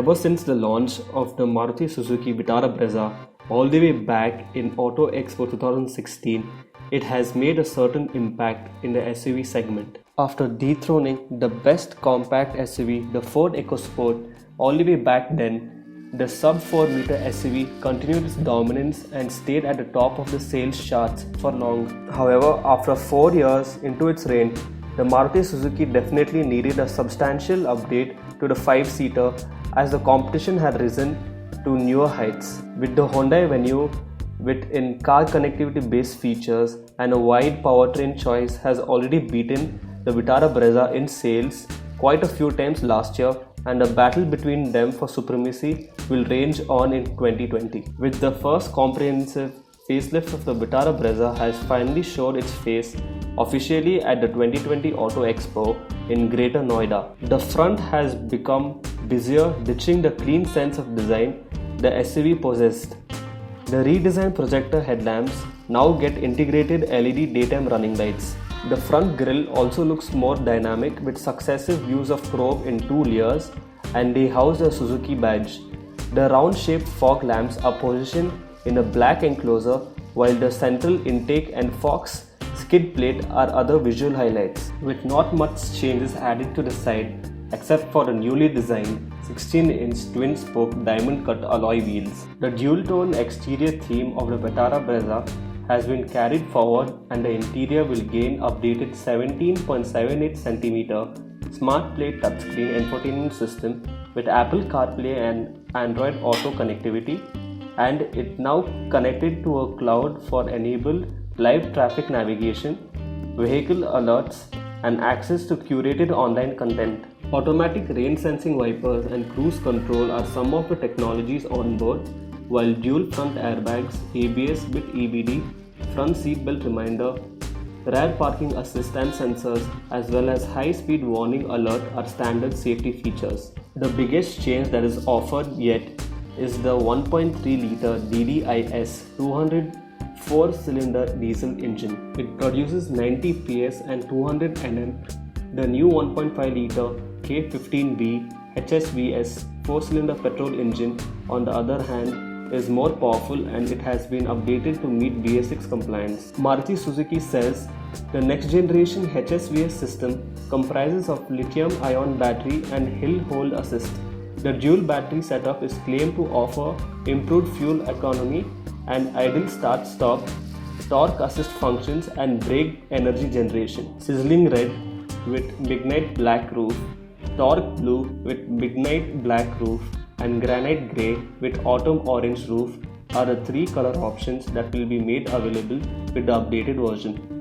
Ever since the launch of the Maruti Suzuki Vitara Brezza all the way back in Auto Expo 2016, it has made a certain impact in the SUV segment. After dethroning the best compact SUV, the Ford EcoSport, all the way back then, the sub 4 meter SUV continued its dominance and stayed at the top of the sales charts for long. However, after 4 years into its reign, the Maruti Suzuki definitely needed a substantial update to the 5-seater as the competition had risen to newer heights. With the Hyundai Venue with in-car connectivity based features and a wide powertrain choice has already beaten the Vitara Brezza in sales quite a few times last year, and a battle between them for supremacy will range on in 2020. With the first comprehensive facelift of the Vitara Brezza has finally showed its face officially at the 2020 Auto Expo in Greater Noida. The front has become busier, ditching the clean sense of design the SUV possessed. The redesigned projector headlamps now get integrated LED daytime running lights. The front grille also looks more dynamic with successive views of chrome in 2 layers, and they house a Suzuki badge. The round-shaped fog lamps are positioned in a black enclosure, while the central intake and Fox skid plate are other visual highlights, with not much changes added to the side except for the newly designed 16-inch twin-spoke diamond-cut alloy wheels. The dual-tone exterior theme of the Vitara Brezza has been carried forward, and the interior will gain updated 17.78 cm Smart Play touchscreen infotainment system with Apple CarPlay and Android Auto connectivity, and it now connected to a cloud for enabled live traffic navigation, vehicle alerts, and access to curated online content. Automatic rain sensing wipers and cruise control are some of the technologies on board, while dual front airbags, ABS with EBD, front seat belt reminder, rear parking assist and sensors, as well as high-speed warning alert are standard safety features. The biggest change that is offered yet is the 1.3-litre DDiS 204-cylinder diesel engine. It produces 90 PS and 200 Nm. The new 1.5-litre K15B HSVS 4-cylinder petrol engine, on the other hand, is more powerful, and it has been updated to meet BS6 compliance. Maruti Suzuki says the next generation HSVS system comprises of lithium-ion battery and hill hold assist. The dual battery setup is claimed to offer improved fuel economy and idle start-stop, torque assist functions, and brake energy generation. Sizzling red with midnight black roof, torque blue with midnight black roof, and granite grey with autumn orange roof are the 3 color options that will be made available with the updated version.